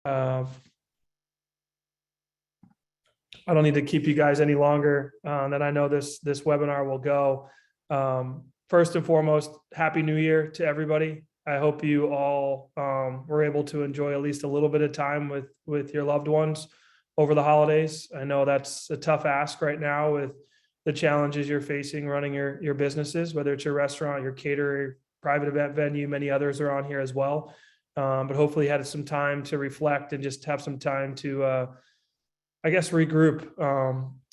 I don't need to keep you guys any longer than I know this webinar will go. First and foremost, Happy New Year to everybody. I hope you all were able to enjoy at least a little bit of time with your loved ones over the holidays. I know that's a tough ask right now with the challenges you're facing running your businesses, whether it's your restaurant, your caterer, private event venue, many others are on here as well. But hopefully you had some time to reflect and just have some time to, I guess, regroup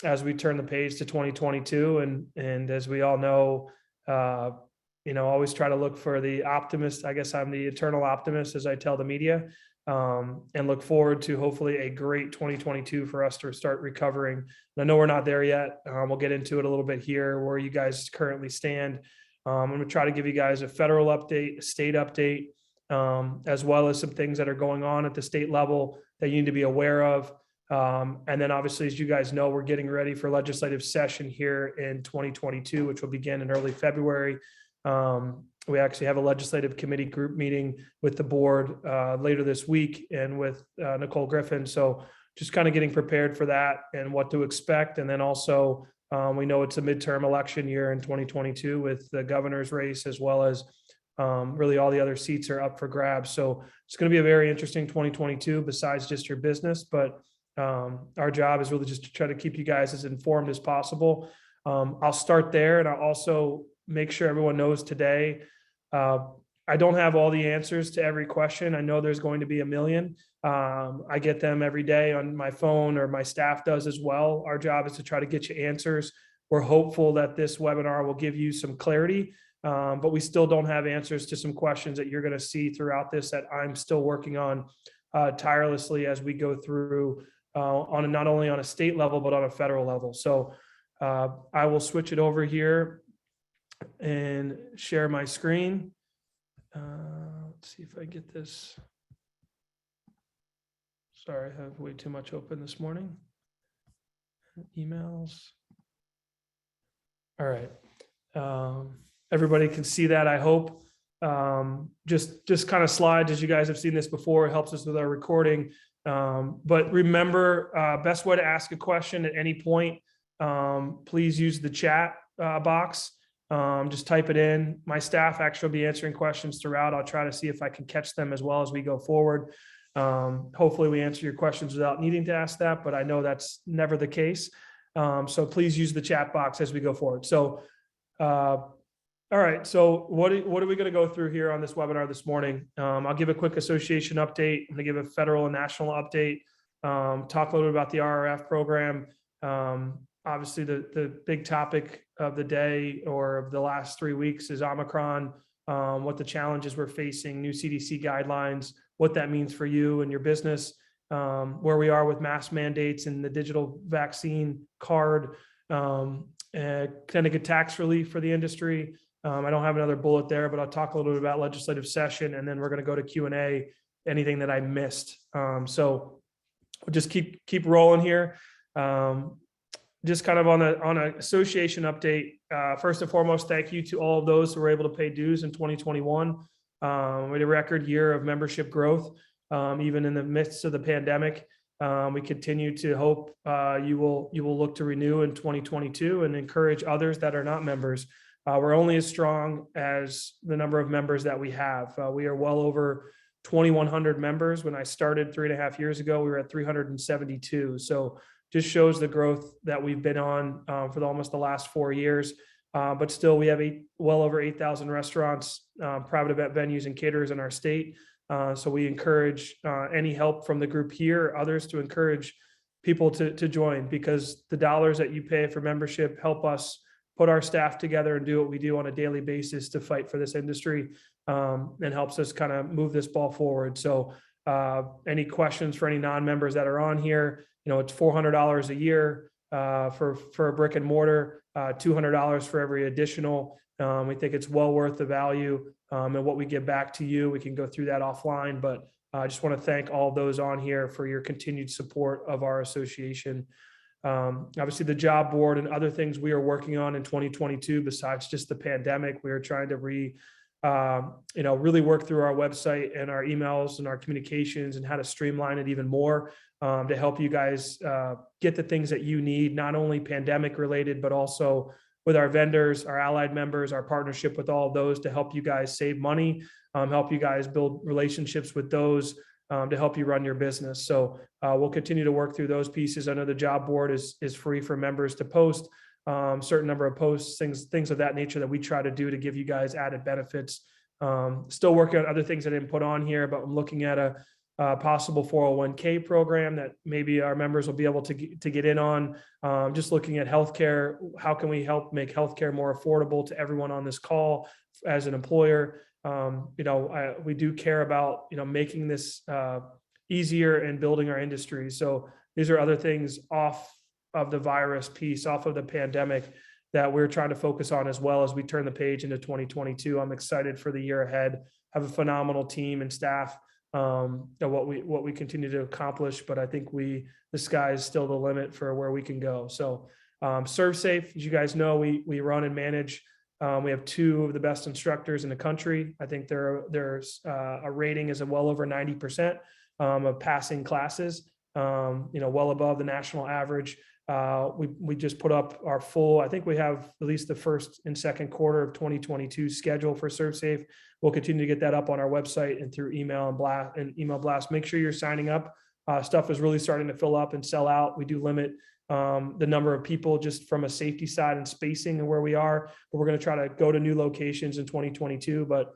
as we turn the page to 2022. And as we all know, always try to look for the optimist. I guess I'm the eternal optimist, as I tell the media, and look forward to hopefully a great 2022 for us to start recovering. And I know we're not there yet. We'll get into it a little bit here, where you guys currently stand. I'm going to try to give you guys a federal update, a state update, as well as some things that are going on at the state level that you need to be aware of. And then obviously, as you guys know, we're getting ready for legislative session here in 2022, which will begin in early February. We actually have a legislative committee group meeting with the board later this week, and with Nicole Griffin. So just kind of getting prepared for that and what to expect. And then also, we know it's a midterm election year in 2022 with the governor's race, as well as really all the other seats are up for grabs. So it's going to be a very interesting 2022 besides just your business. But our job is really just to try to keep you guys as informed as possible. I'll start there, and I'll also make sure everyone knows today, I don't have all the answers to every question. I know there's going to be a million. I get them every day on my phone, or my staff does as well. Our job is to try to get you answers. We're hopeful that this webinar will give you some clarity, but we still don't have answers to some questions that you're going to see throughout this that I'm still working on tirelessly as we go through not only on a state level, but on a federal level. So I will switch it over here and share my screen. Let's see if I get this. Sorry, I have way too much open this morning. Emails. All right. Everybody can see that, I hope. Just kind of slides, as you guys have seen this before. It helps us with our recording. But remember, best way to ask a question at any point, please use the chat box. Just type it in. My staff actually will be answering questions throughout. I'll try to see if I can catch them as well as we go forward. Hopefully we answer your questions without needing to ask that, but I know that's never the case. So please use the chat box as we go forward. So, all right. So what are we going to go through here on this webinar this morning? I'll give a quick association update. I'm going to give a federal and national update. Talk a little bit about the RRF program. Obviously, the big topic of the day or of the last 3 weeks is Omicron, what the challenges we're facing, new CDC guidelines, what that means for you and your business, where we are with mask mandates and the digital vaccine card, Connecticut tax relief for the industry. I don't have another bullet there, but I'll talk a little bit about legislative session, and then we're going to go to Q&A, anything that I missed. So we'll just keep rolling here. Just kind of on an association update. First and foremost, thank you to all of those who were able to pay dues in 2021. We had a record year of membership growth, even in the midst of the pandemic. We continue to hope you will look to renew in 2022 and encourage others that are not members. We're only as strong as the number of members that we have. We are well over 2,100 members. When I started 3.5 years ago, we were at 372. So just shows the growth that we've been on for almost the last 4 years. But still, we have well over 8,000 restaurants, private event venues, and caterers in our state. So we encourage any help from the group here, or others, to encourage people to join, because the dollars that you pay for membership help us put our staff together and do what we do on a daily basis to fight for this industry, and helps us kind of move this ball forward. So any questions for any non-members that are on here, it's $400 a year for a brick and mortar, $200 for every additional. We think it's well worth the value and what we give back to you. We can go through that offline, but I just want to thank all those on here for your continued support of our association. Obviously, the job board and other things we are working on in 2022, besides just the pandemic, we are trying to really work through our website and our emails and our communications and how to streamline it even more, to help you guys get the things that you need, not only pandemic related, but also with our vendors, our allied members, our partnership with all of those to help you guys save money, help you guys build relationships with those, to help you run your business. So we'll continue to work through those pieces. I know the job board is free for members to post certain number of posts, things of that nature that we try to do to give you guys added benefits. Still working on other things I didn't put on here, but I'm looking at a possible 401k program that maybe our members will be able to get in on. Just looking at healthcare, how can we help make healthcare more affordable to everyone on this call as an employer? We do care about, making this easier and building our industry. So these are other things off of the virus piece, off of the pandemic, that we're trying to focus on as well as we turn the page into 2022. I'm excited for the year ahead. Have a phenomenal team and staff, what we continue to accomplish, but I think the sky is still the limit for where we can go. So ServSafe, as you guys know, we run and manage. We have 2 of the best instructors in the country. I think there's a rating is well over 90% of passing classes, well above the national average. We just put up our full, I think we have at least the first and second quarter of 2022 schedule for ServSafe. We'll continue to get that up on our website and through email and email blast. Make sure you're signing up. Stuff is really starting to fill up and sell out. We do limit the number of people just from a safety side and spacing and where we are, but we're going to try to go to new locations in 2022. But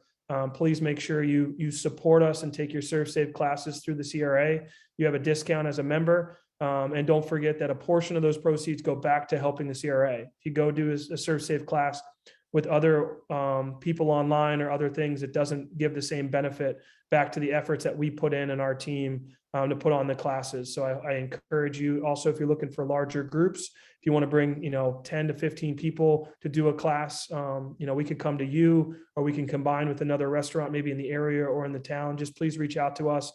please make sure you support us and take your ServSafe classes through the CRA. You have a discount as a member. And don't forget that a portion of those proceeds go back to helping the CRA. If you go do a ServSafe class with other people online or other things, it doesn't give the same benefit back to the efforts that we put in our team to put on the classes. So I encourage you also, if you're looking for larger groups, if you want to bring 10 to 15 people to do a class, we could come to you, or we can combine with another restaurant maybe in the area or in the town. Just please reach out to us.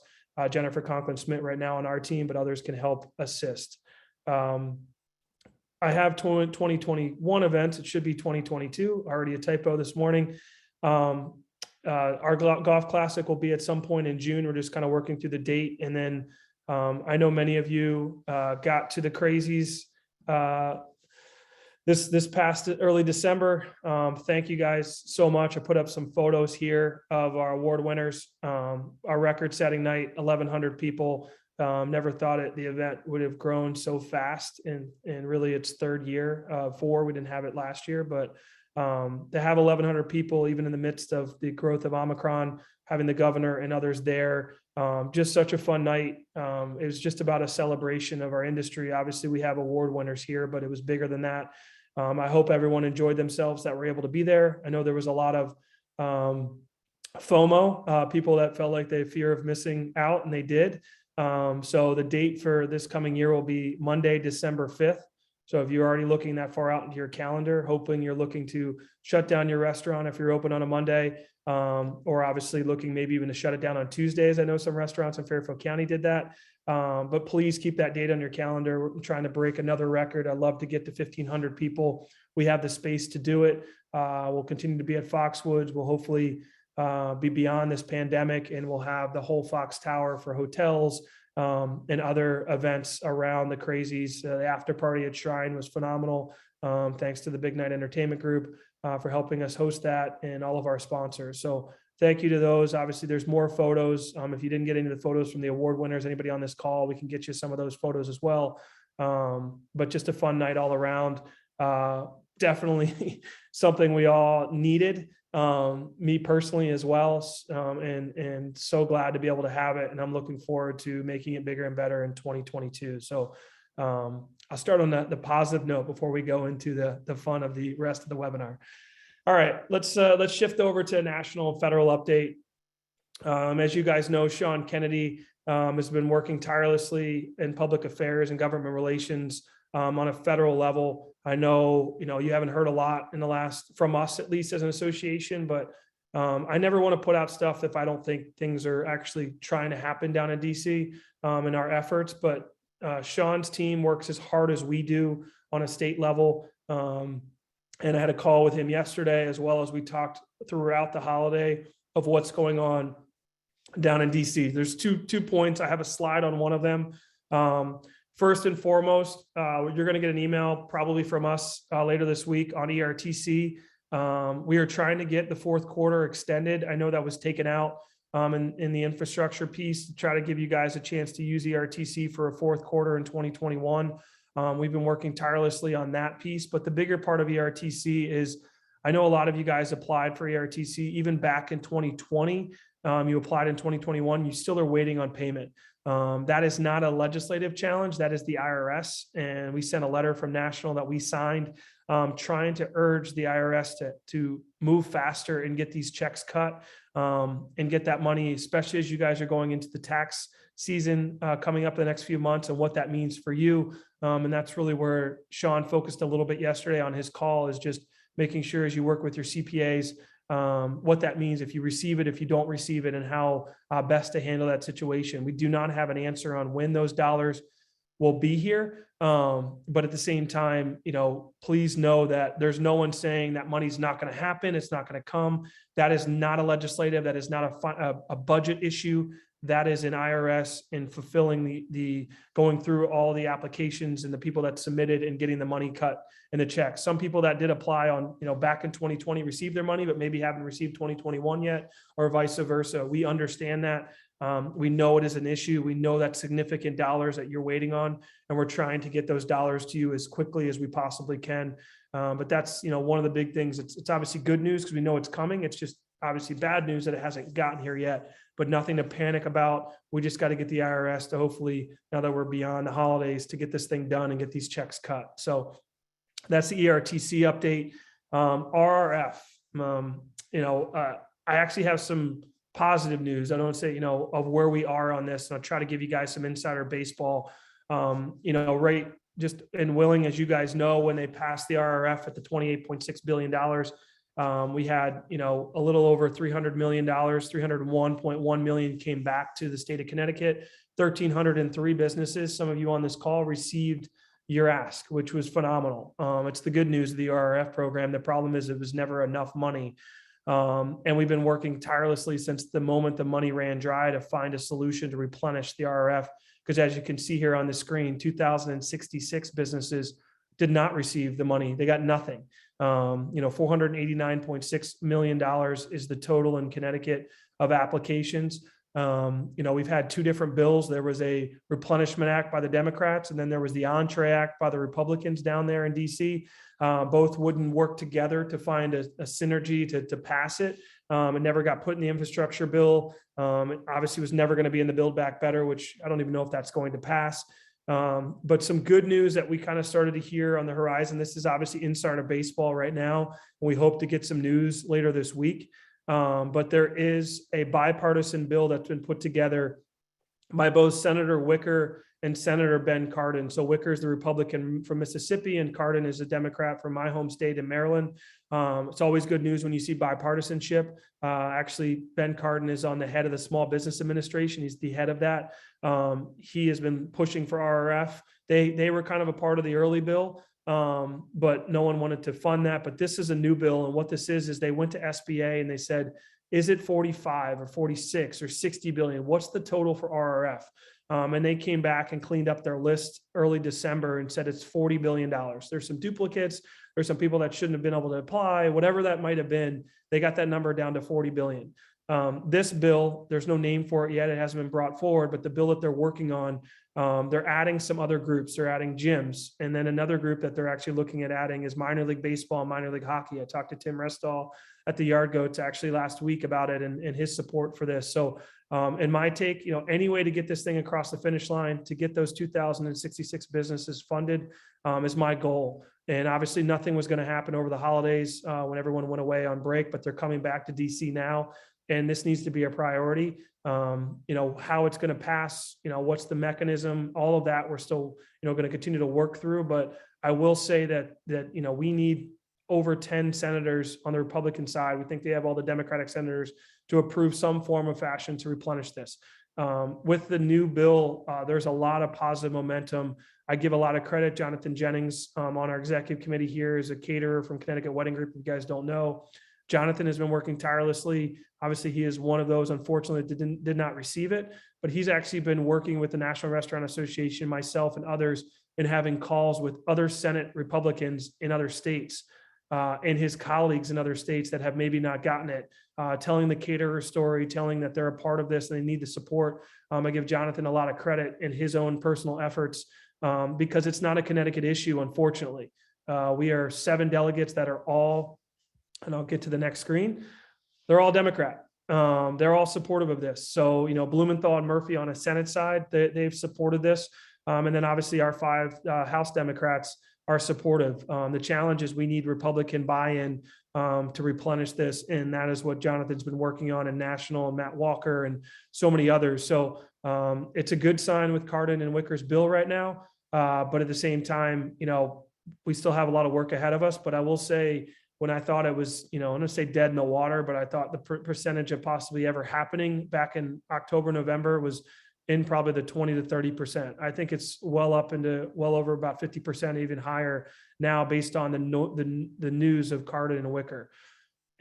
Jennifer Conklin-Smith right now on our team, but others can help assist. I have 2021 events. It should be 2022. Already a typo this morning. Our golf classic will be at some point in June. We're just kind of working through the date. And then I know many of you got to the crazies this past early December. Thank you guys so much. I put up some photos here of our award winners. Our record-setting night, 1,100 people. Never thought the event would have grown so fast, and really its third year. 4, we didn't have it last year, but to have 1,100 people, even in the midst of the growth of Omicron, having the governor and others there, just such a fun night. It was just about a celebration of our industry. Obviously, we have award winners here, but it was bigger than that. I hope everyone enjoyed themselves that were able to be there. I know there was a lot of FOMO, people that felt like they had fear of missing out, and they did. So the date for this coming year will be Monday, December 5th. So if you're already looking that far out into your calendar, hoping you're looking to shut down your restaurant if you're open on a Monday, or obviously looking maybe even to shut it down on Tuesdays. I know some restaurants in Fairfield County did that. But please keep that date on your calendar. We're trying to break another record. I'd love to get to 1,500 people. We have the space to do it. We'll continue to be at Foxwoods. We'll hopefully be beyond this pandemic, and we'll have the whole Fox Tower for hotels and other events around the crazies. The after party at Shrine was phenomenal. Thanks to the Big Night Entertainment Group for helping us host that, and all of our sponsors. So thank you to those. Obviously, there's more photos. If you didn't get any of the photos from the award winners, anybody on this call, we can get you some of those photos as well. But just a fun night all around. Definitely something we all needed. Me personally as well. And so glad to be able to have it. And I'm looking forward to making it bigger and better in 2022. So I'll start on the positive note before we go into the fun of the rest of the webinar. All right, let's shift over to a national federal update. As you guys know, Sean Kennedy has been working tirelessly in public affairs and government relations on a federal level. I know, you haven't heard a lot in the last, from us at least as an association, but I never want to put out stuff if I don't think things are actually trying to happen down in DC in our efforts. But Sean's team works as hard as we do on a state level. And I had a call with him yesterday, as well as we talked throughout the holiday of what's going on down in DC. There's two points. I have a slide on one of them. First and foremost, you're going to get an email probably from us later this week on ERTC. We are trying to get the fourth quarter extended. I know that was taken out in the infrastructure piece to try to give you guys a chance to use ERTC for a fourth quarter in 2021. We've been working tirelessly on that piece, but the bigger part of ERTC is, I know a lot of you guys applied for ERTC even back in 2020. You applied in 2021, you still are waiting on payment. That is not a legislative challenge. That is the IRS. And we sent a letter from National that we signed, trying to urge the IRS to move faster and get these checks cut, and get that money, especially as you guys are going into the tax season coming up the next few months, and what that means for you. And that's really where Sean focused a little bit yesterday on his call, is just making sure as you work with your CPAs, what that means if you receive it, if you don't receive it, and how best to handle that situation. We do not have an answer on when those dollars will be here. But at the same time, please know that there's no one saying that money's not going to happen. It's not going to come. That is not a legislative, that is not a budget issue. That is an IRS in fulfilling the going through all the applications and the people that submitted and getting the money cut in the check. Some people that did apply on, back in 2020 received their money, but maybe haven't received 2021 yet, or vice versa. We understand that. We know it is an issue. We know that significant dollars that you're waiting on, and we're trying to get those dollars to you as quickly as we possibly can. But that's, one of the big things. It's obviously good news because we know it's coming. It's just obviously bad news that it hasn't gotten here yet, but nothing to panic about. We just got to get the IRS to, hopefully, now that we're beyond the holidays, to get this thing done and get these checks cut. So that's the ERTC update. RRF, I actually have some positive news. I don't say, of where we are on this, and I'll try to give you guys some insider baseball. Right, just in Willing, as you guys know, when they passed the RRF at the $28.6 billion, we had, a little over $300 million, 301.1 million came back to the state of Connecticut. 1,303 businesses, some of you on this call, received your ask, which was phenomenal. It's the good news of the RRF program. The problem is it was never enough money. And we've been working tirelessly since the moment the money ran dry to find a solution to replenish the RRF. Because as you can see here on the screen, 2,066 businesses did not receive the money. They got nothing. $489.6 million is the total in Connecticut of applications. We've had two different bills. There was a replenishment act by the Democrats, and then there was the Entree Act by the Republicans down there in DC. Both wouldn't work together to find a synergy to pass it. It never got put in the infrastructure bill. It obviously was never going to be in the Build Back Better, which I don't even know if that's going to pass. But some good news that we kind of started to hear on the horizon. This is obviously insider baseball right now. And we hope to get some news later this week. But there is a bipartisan bill that's been put together by both Senator Wicker and Senator Ben Cardin. So Wicker is the Republican from Mississippi, and Cardin is a Democrat from my home state in Maryland. It's always good news when you see bipartisanship. Actually, Ben Cardin is on the head of the Small Business Administration. He's the head of that. He has been pushing for RRF. They were kind of a part of the early bill, but no one wanted to fund that. But this is a new bill, and what this is they went to SBA and they said, is it 45 or 46 or 60 billion? What's the total for RRF? And they came back and cleaned up their list early December and said it's $40 billion. There's some duplicates. There's some people that shouldn't have been able to apply, whatever that might have been. They got that number down to 40 billion. This bill, there's no name for it yet. It hasn't been brought forward, but the bill that they're working on, they're adding some other groups. They're adding gyms. And then another group that they're actually looking at adding is minor league baseball and minor league hockey. I talked to Tim Restall at the Yard Goats actually last week about it and his support for this. So in my take, any way to get this thing across the finish line, to get those 2,066 businesses funded is my goal. And obviously nothing was going to happen over the holidays when everyone went away on break, but they're coming back to DC now. And this needs to be a priority. How it's going to pass, what's the mechanism, all of that we're still, going to continue to work through. But I will say that we need over 10 senators on the Republican side. We think they have all the Democratic senators to approve some form of fashion to replenish this. With the new bill, there's a lot of positive momentum. I give a lot of credit. Jonathan Jennings on our executive committee here is a caterer from Connecticut Wedding Group. If you guys don't know, Jonathan has been working tirelessly. Obviously, he is one of those, unfortunately, that did not receive it, but he's actually been working with the National Restaurant Association, myself and others, and having calls with other Senate Republicans in other states and his colleagues in other states that have maybe not gotten it, telling the caterer story, telling that they're a part of this and they need the support. I give Jonathan a lot of credit in his own personal efforts because it's not a Connecticut issue, unfortunately. We are 7 delegates that are all, and I'll get to the next screen, they're all Democrat. They're all supportive of this. So, Blumenthal and Murphy on a Senate side, they've supported this. And then obviously our 5 House Democrats are supportive. The challenge is we need Republican buy-in to replenish this. And that is what Jonathan's been working on in national, and Matt Walker and so many others. So it's a good sign with Cardin and Wicker's bill right now. But at the same time, we still have a lot of work ahead of us. But I will say, when I thought it was, I'm going to say dead in the water, but I thought the percentage of possibly ever happening back in October, November was in probably the 20 to 30%. I think it's well up into well over about 50%, even higher now, based on the news of Cardin and Wicker.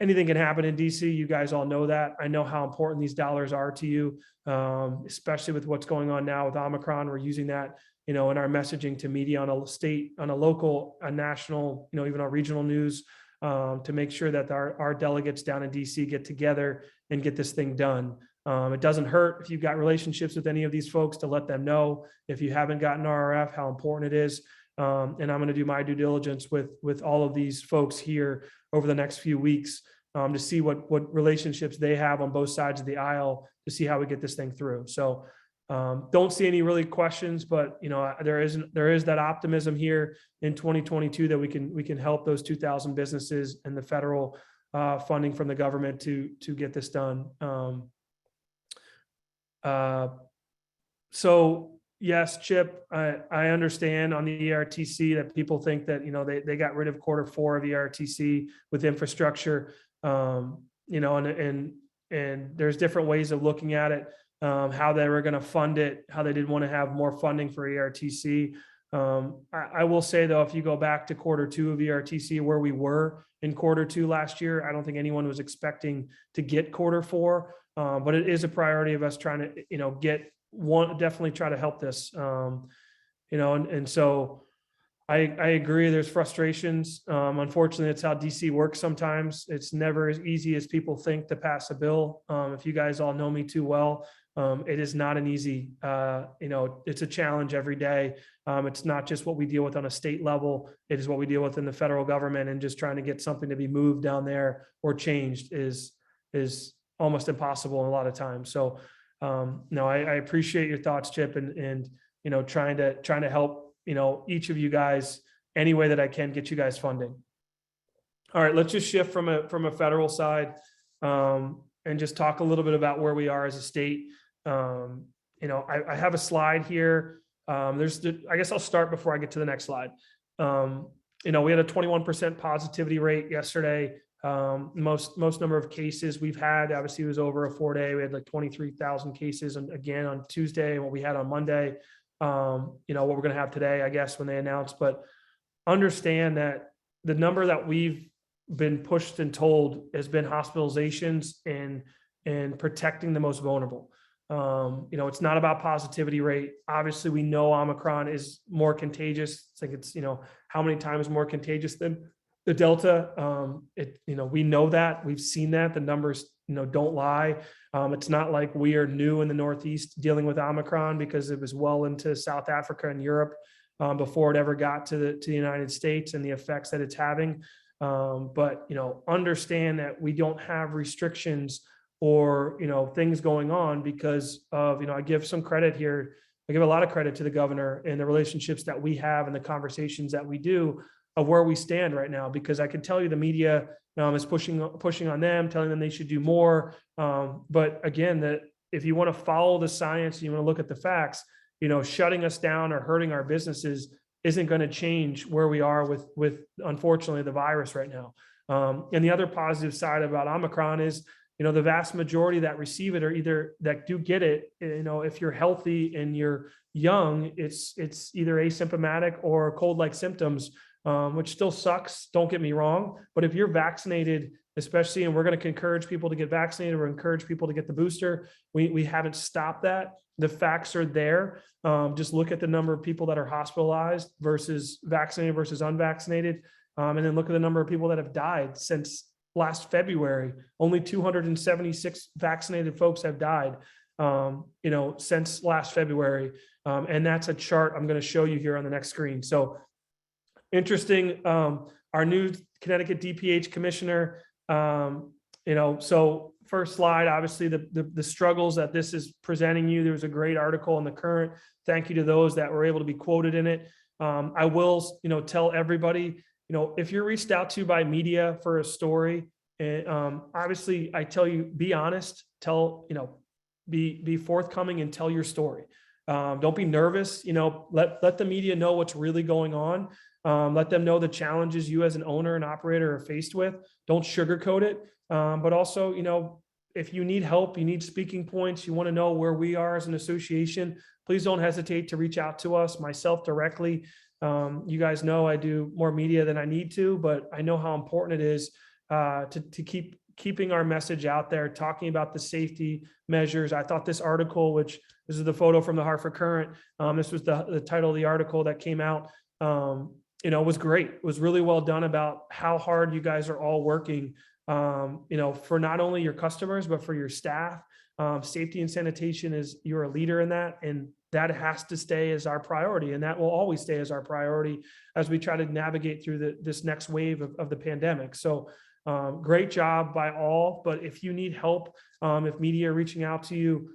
Anything can happen in DC. You guys all know that. I know how important these dollars are to you, especially with what's going on now with Omicron. We're using that, in our messaging to media on a state, on a local, a national, even our regional news, to make sure that our delegates down in DC get together and get this thing done. It doesn't hurt if you've got relationships with any of these folks to let them know, if you haven't gotten RRF, how important it is. And I'm going to do my due diligence with all of these folks here over the next few weeks to see what relationships they have on both sides of the aisle to see how we get this thing through. So don't see any really questions, but there is that optimism here in 2022 that we can help those 2,000 businesses and the federal funding from the government to get this done. So yes, Chip, I understand on the ERTC that people think that, they got rid of Q4 of ERTC with infrastructure, and there's different ways of looking at it, how they were going to fund it, how they didn't want to have more funding for ERTC. I will say though, if you go back to Q2 of ERTC, where we were in Q2 last year, I don't think anyone was expecting to get Q4. But it is a priority of us trying to, definitely try to help this, and so I agree. There's frustrations. Unfortunately, it's how DC works sometimes. It's never as easy as people think to pass a bill. If you guys all know me too well, it is not an easy, it's a challenge every day. It's not just what we deal with on a state level. It is what we deal with in the federal government, and just trying to get something to be moved down there or changed is almost impossible a lot of times. So, no, I appreciate your thoughts, Chip, and trying to help, each of you guys any way that I can get you guys funding. All right, let's just shift from a federal side, and just talk a little bit about where we are as a state. I have a slide here. I guess I'll start before I get to the next slide. We had a 21% positivity rate yesterday. Most number of cases we've had, obviously, it was over a 4-day. We had like 23,000 cases, and again on Tuesday, and what we had on Monday, what we're going to have today, I guess, when they announce. But understand that the number that we've been pushed and told has been hospitalizations and protecting the most vulnerable. It's not about positivity rate. Obviously, we know Omicron is more contagious. It's like it's how many times more contagious than the Delta. We know that, we've seen that, the numbers, don't lie. It's not like we are new in the Northeast dealing with Omicron, because it was well into South Africa and Europe before it ever got to the United States and the effects that it's having. But understand that we don't have restrictions or, things going on because of, I give some credit here. I give a lot of credit to the governor and the relationships that we have and the conversations that we do of where we stand right now, because I can tell you the media is pushing on them, telling them they should do more. But again, that if you want to follow the science, and you want to look at the facts, shutting us down or hurting our businesses isn't going to change where we are with unfortunately the virus right now. And the other positive side about Omicron is, the vast majority that receive it, or either that do get it, if you're healthy and you're young, it's either asymptomatic or cold-like symptoms, which still sucks. Don't get me wrong. But if you're vaccinated, especially, and we're going to encourage people to get vaccinated, or encourage people to get the booster, we haven't stopped that. The facts are there. Just look at the number of people that are hospitalized versus vaccinated versus unvaccinated. And then look at the number of people that have died since last February. Only 276 vaccinated folks have died, since last February. And that's a chart I'm going to show you here on the next screen. So interesting. Our new Connecticut DPH commissioner, so first slide, obviously the struggles that this is presenting you. There was a great article in the Current. Thank you to those that were able to be quoted in it. I will, tell everybody, if you're reached out to by media for a story, and obviously I tell you, be honest, be forthcoming and tell your story. Don't be nervous, let the media know what's really going on. Let them know the challenges you as an owner and operator are faced with. Don't sugarcoat it. But also, if you need help, you need speaking points, you want to know where we are as an association, please don't hesitate to reach out to us, myself directly. You guys know I do more media than I need to, but I know how important it is to keeping our message out there, talking about the safety measures. I thought this article, which this is the photo from the Hartford Current, this was the title of the article that came out, was great. It was really well done about how hard you guys are all working, for not only your customers, but for your staff. Safety and sanitation you're a leader in that, and that has to stay as our priority. And that will always stay as our priority as we try to navigate through this next wave of the pandemic. So great job by all. But if you need help, if media are reaching out to you,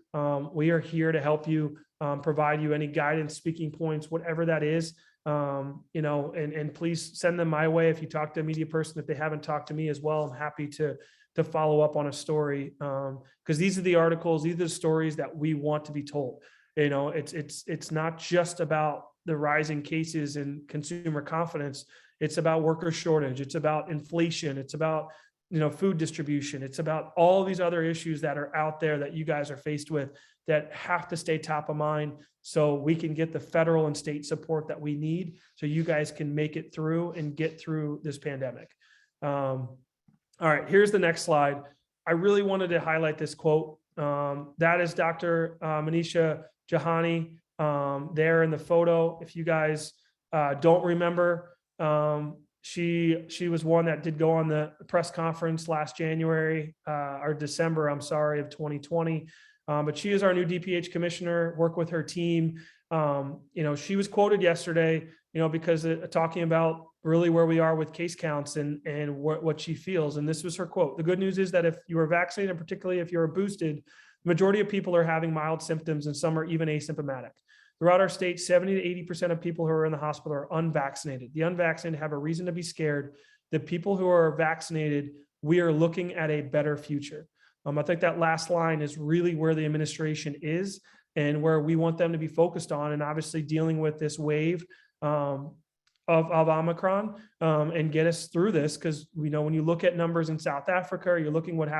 we are here to help you, provide you any guidance, speaking points, whatever that is. And please send them my way. If you talk to a media person, if they haven't talked to me as well, I'm happy to follow up on a story. Because these are the articles, these are the stories that we want to be told. It's not just about the rising cases and consumer confidence. It's about worker shortage. It's about inflation. It's about, food distribution. It's about all these other issues that are out there that you guys are faced with that have to stay top of mind, so we can get the federal and state support that we need, so you guys can make it through and get through this pandemic. All right, here's the next slide. I really wanted to highlight this quote. That is Dr. Manisha Jahani there in the photo. If you guys don't remember, she was one that did go on the press conference last January or December, I'm sorry, of 2020. But she is our new DPH commissioner. Work with her team. She was quoted yesterday, because talking about really where we are with case counts and what she feels. And this was her quote. The good news is that if you are vaccinated, and particularly if you're boosted, the majority of people are having mild symptoms, and some are even asymptomatic. Throughout our state, 70 to 80% of people who are in the hospital are unvaccinated. The unvaccinated have a reason to be scared. The people who are vaccinated, we are looking at a better future. I think that last line is really where the administration is and where we want them to be focused on, and obviously dealing with this wave of Omicron and get us through this. Because when you look at numbers in South Africa, or you're looking what's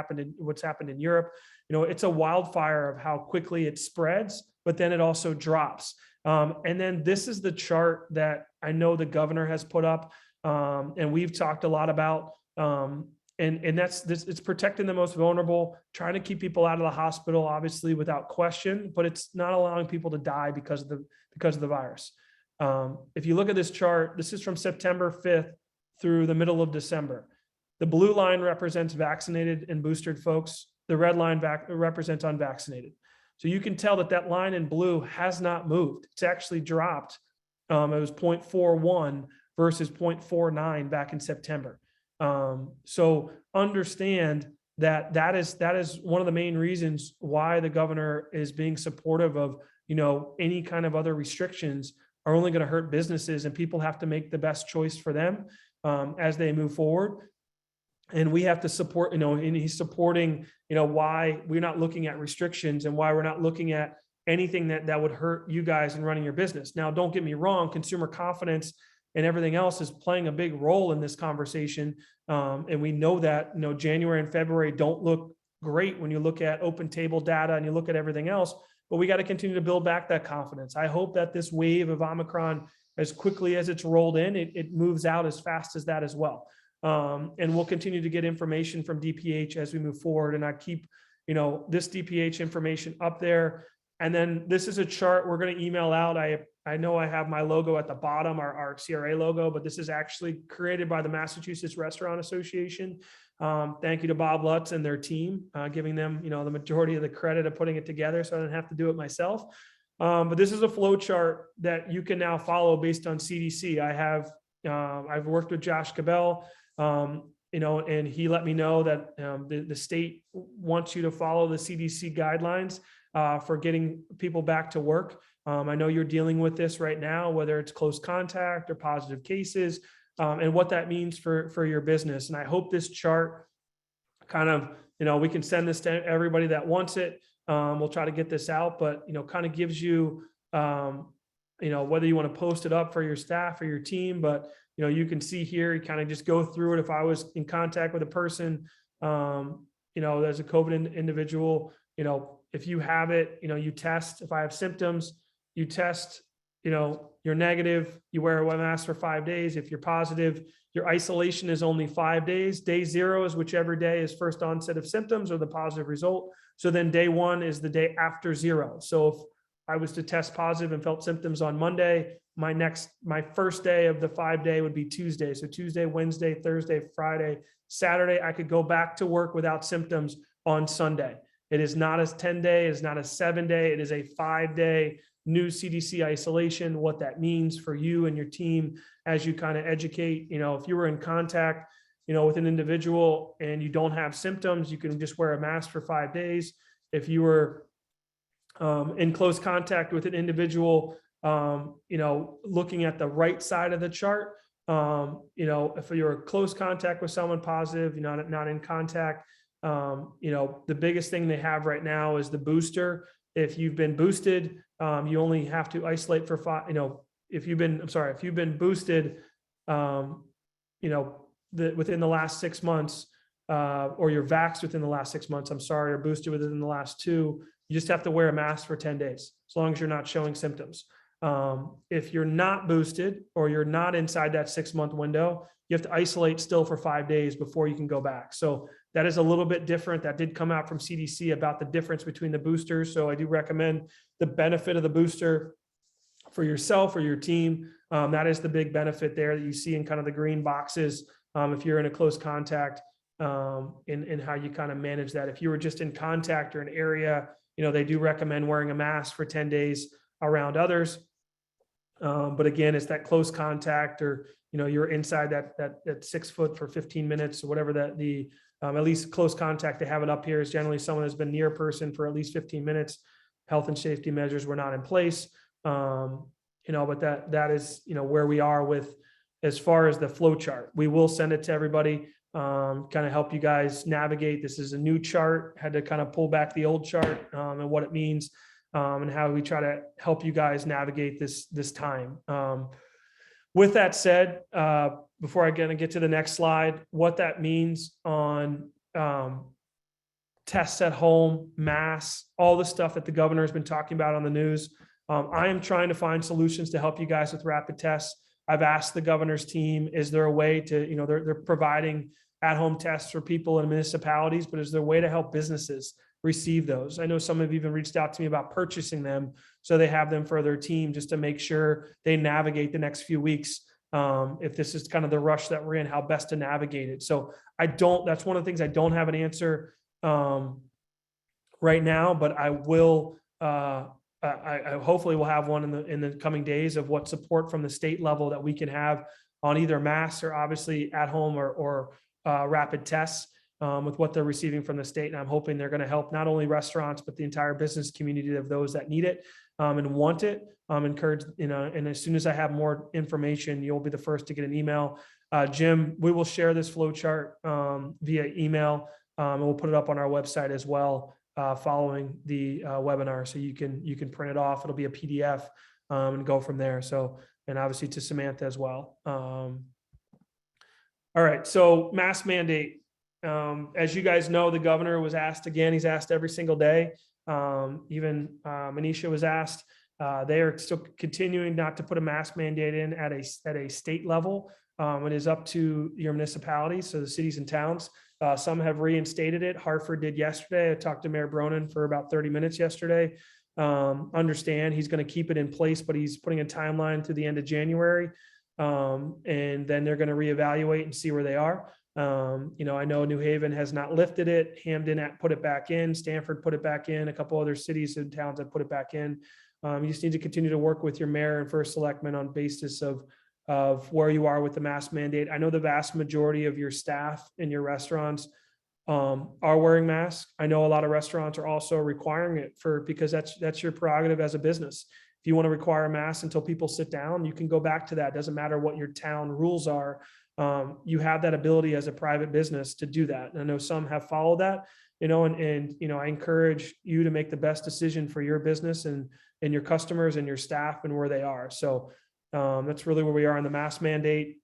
happened in Europe, it's a wildfire of how quickly it spreads, but then it also drops. And then this is the chart that I know the governor has put up, and we've talked a lot about. And that's this, it's protecting the most vulnerable, trying to keep people out of the hospital, obviously, without question, but it's not allowing people to die because of the virus. If you look at this chart, this is from September 5th through the middle of December. The blue line represents vaccinated and boosted folks. The red line represents unvaccinated. So you can tell that line in blue has not moved. It's actually dropped. It was 0.41 versus 0.49 back in September. So understand that is one of the main reasons why the governor is being supportive of, any kind of other restrictions are only going to hurt businesses, and people have to make the best choice for them as they move forward. And we have to support, and he's supporting, why we're not looking at restrictions and why we're not looking at anything that would hurt you guys in running your business. Now, don't get me wrong, consumer confidence and everything else is playing a big role in this conversation. And we know that, January and February don't look great when you look at open table data and you look at everything else, but we got to continue to build back that confidence. I hope that this wave of Omicron, as quickly as it's rolled in, it moves out as fast as that as well. And we'll continue to get information from DPH as we move forward. And I keep, this DPH information up there. And then this is a chart we're going to email out. I know I have my logo at the bottom, our CRA logo, but this is actually created by the Massachusetts Restaurant Association. Thank you to Bob Lutz and their team, giving them, the majority of the credit of putting it together, so I didn't have to do it myself. But this is a flow chart that you can now follow based on CDC. I've worked with Josh Cabell, and he let me know that the state wants you to follow the CDC guidelines for getting people back to work. I know you're dealing with this right now, whether it's close contact or positive cases, and what that means for your business. And I hope this chart kind of, we can send this to everybody that wants it. We'll try to get this out, but, kind of gives you, whether you want to post it up for your staff or your team, but, you can see here, you kind of just go through it. If I was in contact with a person, as a COVID individual, if you have it, you test. If I have symptoms, you test, you're negative, you wear a mask for 5 days. If you're positive, your isolation is only 5 days. Day 0 is whichever day is first onset of symptoms or the positive result. So then day 1 is the day after 0. So if I was to test positive and felt symptoms on Monday, my first day of the 5-day would be Tuesday. So Tuesday, Wednesday, Thursday, Friday, Saturday, I could go back to work without symptoms on Sunday. It is not a 10-day, it's not a 7-day, it is a 5-day new CDC isolation. What that means for you and your team as you kind of educate, if you were in contact, with an individual and you don't have symptoms, you can just wear a mask for 5 days. If you were in close contact with an individual, looking at the right side of the chart, if you're in close contact with someone positive, you're not in contact, the biggest thing they have right now is the booster. If you've been boosted, you only have to isolate for 5, if you've been boosted, within the last 6 months, or you're vaxxed within the last 6 months, or boosted within the last 2, you just have to wear a mask for 10 days, as long as you're not showing symptoms. If you're not boosted or you're not inside that 6-month window, you have to isolate still for 5 days before you can go back. So that is a little bit different. That did come out from CDC about the difference between the boosters. So I do recommend the benefit of the booster for yourself or your team. That is the big benefit there that you see in kind of the green boxes. If you're in a close contact, and how you kind of manage that. If you were just in contact or an area, they do recommend wearing a mask for 10 days around others. But again, it's that close contact, or, you're inside that 6 foot for 15 minutes or whatever that at least close contact, they have it up here, is generally someone who's been near a person for at least 15 minutes. Health and safety measures were not in place. But that is, where we are with, as far as the flow chart. We will send it to everybody, kind of help you guys navigate. This is a new chart, had to kind of pull back the old chart, and what it means, and how we try to help you guys navigate this time. With that said, before I get to the next slide, what that means on tests at home, masks, all the stuff that the governor has been talking about on the news. I am trying to find solutions to help you guys with rapid tests. I've asked the governor's team, is there a way to, they're providing at-home tests for people in municipalities, but is there a way to help businesses receive those? I know some have even reached out to me about purchasing them, so they have them for their team, just to make sure they navigate the next few weeks. If this is kind of the rush that we're in, how best to navigate it. So that's one of the things I don't have an answer right now, but I will, I hopefully will have one in the coming days of what support from the state level that we can have on either masks or obviously at home or rapid tests with what they're receiving from the state. And I'm hoping they're going to help not only restaurants, but the entire business community of those that need it and want it. Encourage, and as soon as I have more information, you'll be the first to get an email. Jim, we will share this flow chart via email, and we'll put it up on our website as well. Following the webinar, so you can print it off. It'll be a PDF and go from there. So, and obviously to Samantha as well. All right, so mask mandate. as you guys know, the governor was asked again. He's asked every single day. Even Manisha was asked. They are still continuing not to put a mask mandate in at a state level. It is up to your municipalities, so the cities and towns. Some have reinstated it. Hartford did yesterday. I talked to Mayor Bronin for about 30 minutes yesterday. Understand he's going to keep it in place, but he's putting a timeline to the end of January. And then they're going to reevaluate and see where they are. I know New Haven has not lifted it. Hamden put it back in. Stanford put it back in. A couple other cities and towns have put it back in. You just need to continue to work with your mayor and first selectman on basis of where you are with the mask mandate. I know the vast majority of your staff in your restaurants are wearing masks. I know a lot of restaurants are also requiring it because that's your prerogative as a business. If you want to require a mask until people sit down, you can go back to that. It doesn't matter what your town rules are. You have that ability as a private business to do that. And I know some have followed that, I encourage you to make the best decision for your business and your customers and your staff and where they are. So that's really where we are on the mask mandate.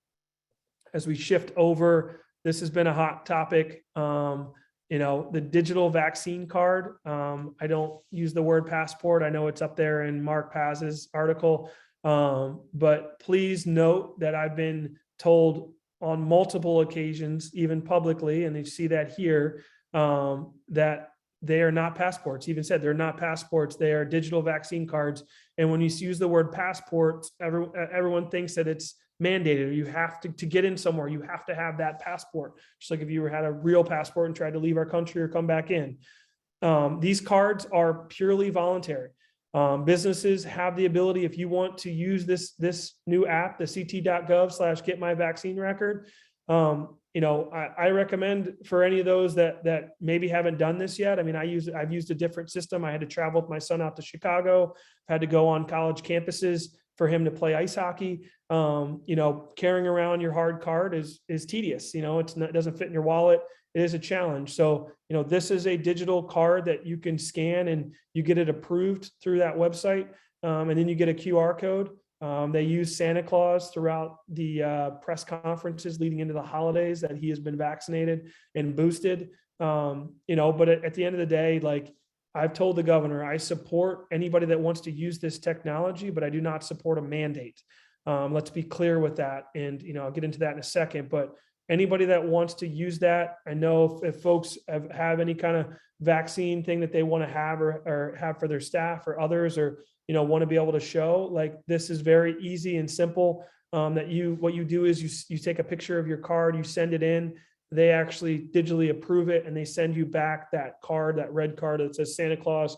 As we shift over, this has been a hot topic. The digital vaccine card. I don't use the word passport. I know it's up there in Mark Paz's article. But please note that I've been told on multiple occasions, even publicly, and you see that here, that they are not passports. Even said they're not passports, they are digital vaccine cards. And when you use the word passport, everyone thinks that it's mandated. You have to get in somewhere, you have to have that passport. Just like if you had a real passport and tried to leave our country or come back in. These cards are purely voluntary. Businesses have the ability, if you want to use this new app, the ct.gov/getmyvaccinerecord. I recommend for any of those that maybe haven't done this yet. I mean, I've used a different system. I had to travel with my son out to Chicago, had to go on college campuses for him to play ice hockey. Carrying around your hard card is tedious. It doesn't fit in your wallet. It is a challenge. So, this is a digital card that you can scan and you get it approved through that website. And then you get a QR code. They use Santa Claus throughout the press conferences leading into the holidays that he has been vaccinated and boosted. But at the end of the day, like I've told the governor, I support anybody that wants to use this technology, but I do not support a mandate. Let's be clear with that. And, I'll get into that in a second, but anybody that wants to use that, I know if folks have any kind of vaccine thing that they want to have or have for their staff or others, or, want to be able to show, like, this is very easy and simple. What you do is you take a picture of your card, you send it in, they actually digitally approve it, and they send you back that card, that red card that says Santa Claus,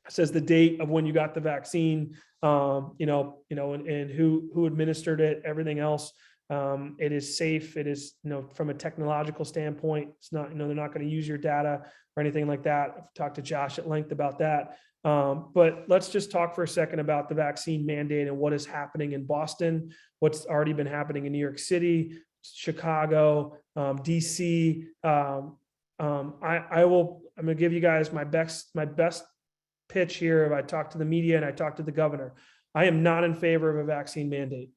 says the date of when you got the vaccine, and who administered it, everything else. It is safe. It is, from a technological standpoint, it's not, they're not going to use your data or anything like that. I've talked to Josh at length about that. But let's just talk for a second about the vaccine mandate and what is happening in Boston, what's already been happening in New York City, Chicago, DC. I'm going to give you guys my best pitch here. If I talk to the media and I talk to the governor, I am not in favor of a vaccine mandate.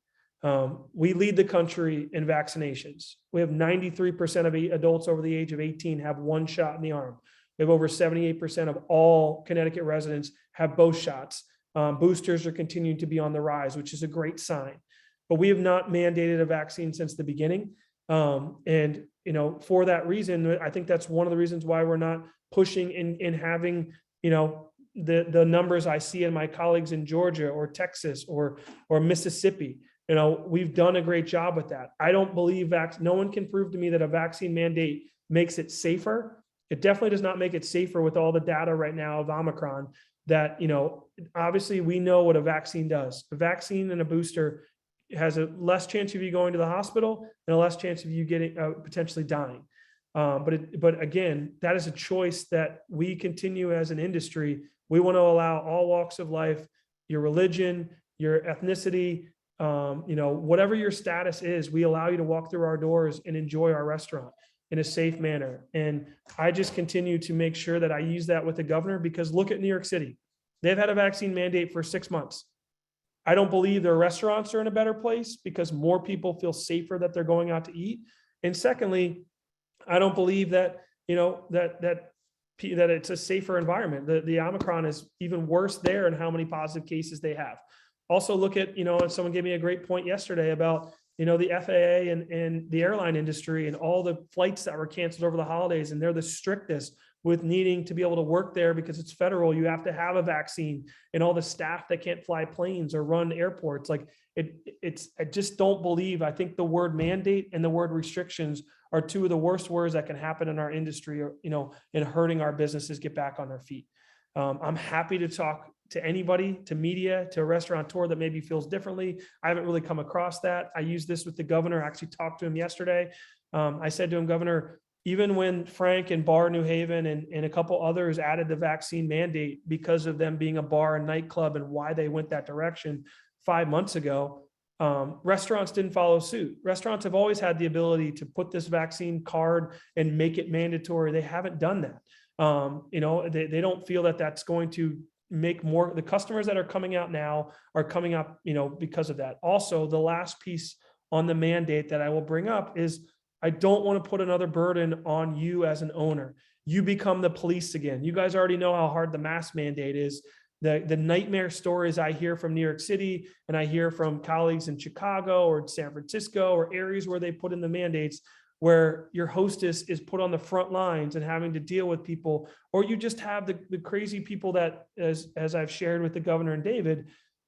We lead the country in vaccinations. We have 93% of adults over the age of 18 have one shot in the arm. We have over 78% of all Connecticut residents have both shots. Boosters are continuing to be on the rise, which is a great sign. But we have not mandated a vaccine since the beginning. And for that reason, I think that's one of the reasons why we're not pushing in having, the numbers I see in my colleagues in Georgia or Texas or Mississippi. We've done a great job with that. I don't believe no one can prove to me that a vaccine mandate makes it safer. It definitely does not make it safer with all the data right now of Omicron that, obviously we know what a vaccine does. A vaccine and a booster has a less chance of you going to the hospital and a less chance of you getting potentially dying. But again, that is a choice that we continue as an industry. We want to allow all walks of life, your religion, your ethnicity, whatever your status is, we allow you to walk through our doors and enjoy our restaurant in a safe manner. And I just continue to make sure that I use that with the governor, because look at New York City. They've had a vaccine mandate for 6 months. I don't believe their restaurants are in a better place because more people feel safer that they're going out to eat. And secondly, I don't believe that, that it's a safer environment. The Omicron is even worse there and how many positive cases they have. Also look at, someone gave me a great point yesterday about, the FAA and the airline industry and all the flights that were canceled over the holidays. And they're the strictest with needing to be able to work there because it's federal. You have to have a vaccine, and all the staff that can't fly planes or run airports. Like I just don't believe, I think the word mandate and the word restrictions are two of the worst words that can happen in our industry, or, in hurting our businesses get back on their feet. I'm happy to talk to anybody, to media, to a restaurateur that maybe feels differently. I haven't really come across that. I used this with the governor. I actually talked to him yesterday. I said to him, Governor, even when Frank and Bar New Haven and a couple others added the vaccine mandate because of them being a bar and nightclub and why they went that direction 5 months ago, restaurants didn't follow suit. Restaurants have always had the ability to put this vaccine card and make it mandatory. They haven't done that. They don't feel that that's going to make more. The customers that are coming out now are coming up, because of that. Also, the last piece on the mandate that I will bring up is I don't want to put another burden on you as an owner. You become the police again. You guys already know how hard the mask mandate is. The nightmare stories I hear from New York City, and I hear from colleagues in Chicago or San Francisco or areas where they put in the mandates, where your hostess is put on the front lines and having to deal with people, or you just have the crazy people that, as I've shared with the governor and David,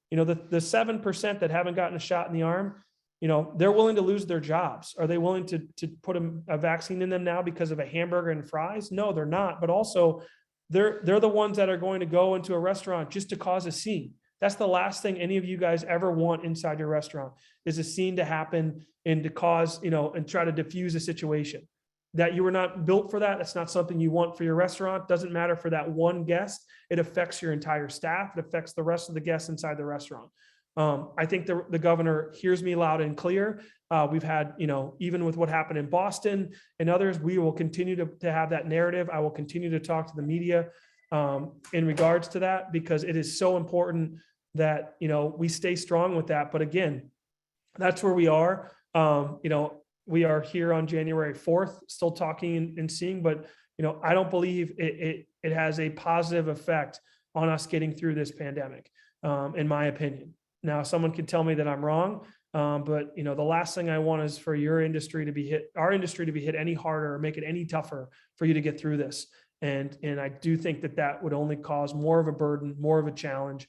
the 7% that haven't gotten a shot in the arm, they're willing to lose their jobs. Are they willing to put a vaccine in them now because of a hamburger and fries? No, they're not. But also, they're the ones that are going to go into a restaurant just to cause a scene. That's the last thing any of you guys ever want inside your restaurant, is a scene to happen and to cause, and try to diffuse a situation. That you were not built for that. That's not something you want for your restaurant. Doesn't matter for that one guest. It affects your entire staff. It affects the rest of the guests inside the restaurant. I think the governor hears me loud and clear. We've had, even with what happened in Boston and others, we will continue to have that narrative. I will continue to talk to the media in regards to that, because it is so important that, we stay strong with that. But again, that's where we are. We are here on January 4th, still talking and seeing, but, I don't believe it has a positive effect on us getting through this pandemic, in my opinion. Now, someone could tell me that I'm wrong, but the last thing I want is for our industry to be hit any harder or make it any tougher for you to get through this. And I do think that would only cause more of a burden, more of a challenge.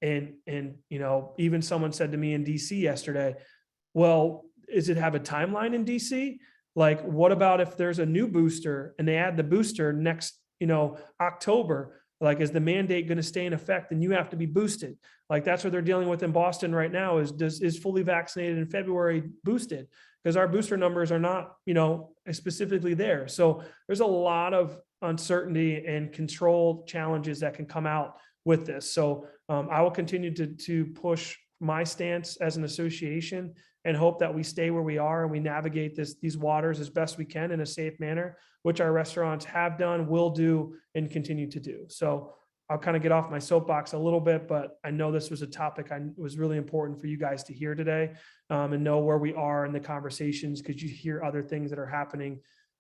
Even someone said to me in DC yesterday, well, does it have a timeline in DC? Like, what about if there's a new booster and they add the booster next, October? Like, is the mandate going to stay in effect and you have to be boosted? Like, that's what they're dealing with in Boston right now, is fully vaccinated in February boosted? Because our booster numbers are not, specifically there. So there's a lot of uncertainty and control challenges that can come out with this. So I will continue to push my stance as an association and hope that we stay where we are and we navigate these waters as best we can in a safe manner, which our restaurants have done, will do, and continue to do. So I'll kind of get off my soapbox a little bit, but I know this was a topic was really important for you guys to hear today, and know where we are in the conversations, because you hear other things that are happening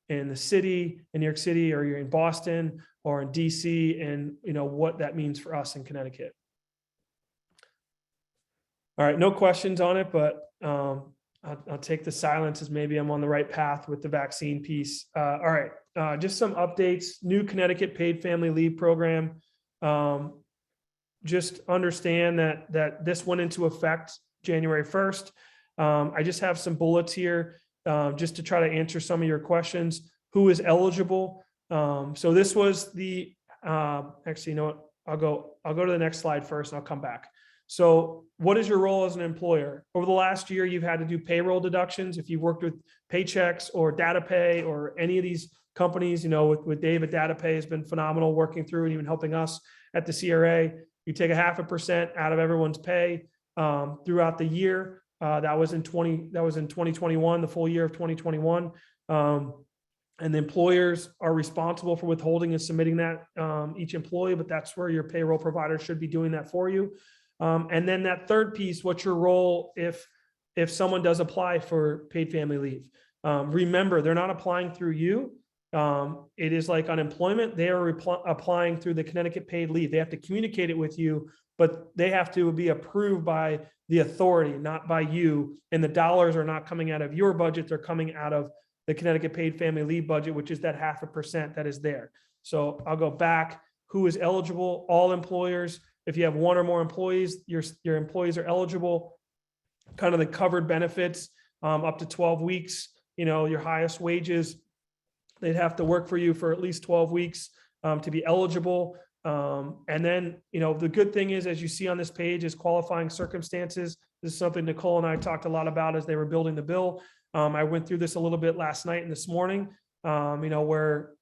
in the city, in New York City, or you're in Boston or in DC, and what that means for us in Connecticut. All right, no questions on it, but I'll take the silence as maybe I'm on the right path with the vaccine piece. All right, just some updates. New Connecticut paid family leave program. Just understand that this went into effect January 1st. I just have some bullets here just to try to answer some of your questions. Who is eligible? So this was the actually, you know what? I'll go to the next slide first and I'll come back. So what is your role as an employer? Over the last year, you've had to do payroll deductions. If you've worked with Paychex or DataPay or any of these companies, with David, DataPay has been phenomenal working through and even helping us at the CRA. You take 0.5% out of everyone's pay throughout the year. That was in 2021, the full year of 2021. And the employers are responsible for withholding and submitting that, each employee, but that's where your payroll provider should be doing that for you. And then that third piece, what's your role if someone does apply for paid family leave? Remember, they're not applying through you. It is like unemployment. They are applying through the Connecticut paid leave. They have to communicate it with you, but they have to be approved by the authority, not by you. And the dollars are not coming out of your budget. They're coming out of the Connecticut paid family leave budget, which is that 0.5% that is there. So I'll go back. Who is eligible? All employers. If you have one or more employees, your employees are eligible. Kind of the covered benefits, up to 12 weeks, your highest wages. They'd have to work for you for at least 12 weeks to be eligible. And then, the good thing is, as you see on this page, is qualifying circumstances. This is something Nicole and I talked a lot about as they were building the bill. I went through this a little bit last night and this morning, where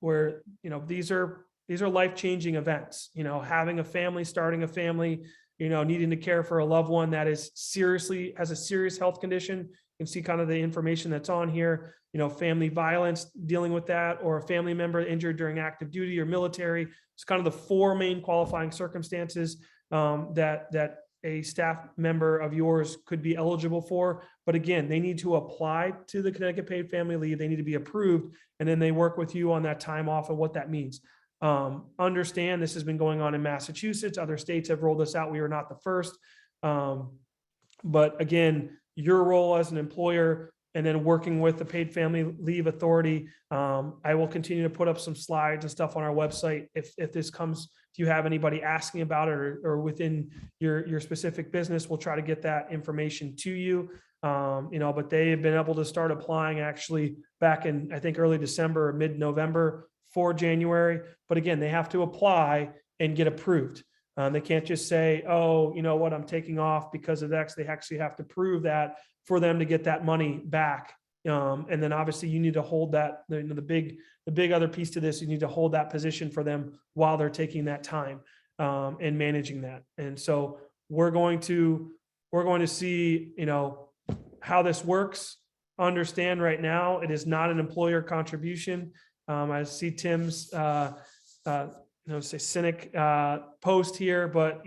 these are life-changing events, having a family, starting a family, needing to care for a loved one that has a serious health condition. You can see kind of the information that's on here, family violence, dealing with that, or a family member injured during active duty or military. It's kind of the 4 main qualifying circumstances that a staff member of yours could be eligible for. But again, they need to apply to the Connecticut paid family leave. They need to be approved, and then they work with you on that time off and what that means. Understand this has been going on in Massachusetts. Other states have rolled this out. We are not the first. But again, your role as an employer, and then working with the paid family leave authority. I will continue to put up some slides and stuff on our website. If this comes, if you have anybody asking about it, or within your specific business, we'll try to get that information to you. But they have been able to start applying actually back in, I think, early December or mid-November for January. But again, they have to apply and get approved. They can't just say, oh, you know what, I'm taking off because of X. They actually have to prove that for them to get that money back. And then obviously you need to hold that, the big other piece to this, you need to hold that position for them while they're taking that time and managing that. And so we're going to see, how this works. Understand right now, it is not an employer contribution. I see Tim's, say cynic post here, but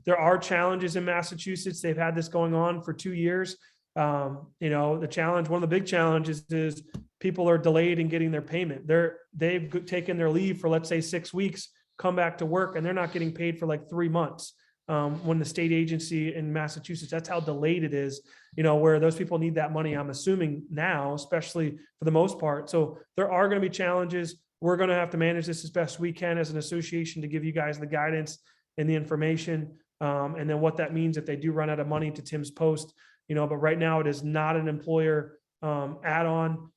there are challenges in Massachusetts. They've had this going on for 2 years. The challenge, one of the big challenges is people are delayed in getting their payment. They've taken their leave for, let's say, 6 weeks, come back to work, and they're not getting paid for like 3 months. When the state agency in Massachusetts, that's how delayed it is, where those people need that money, I'm assuming now, especially for the most part. So there are going to be challenges. We're going to have to manage this as best we can as an association to give you guys the guidance and the information. And then what that means if they do run out of money, to Tim's post, but right now it is not an employer add-on.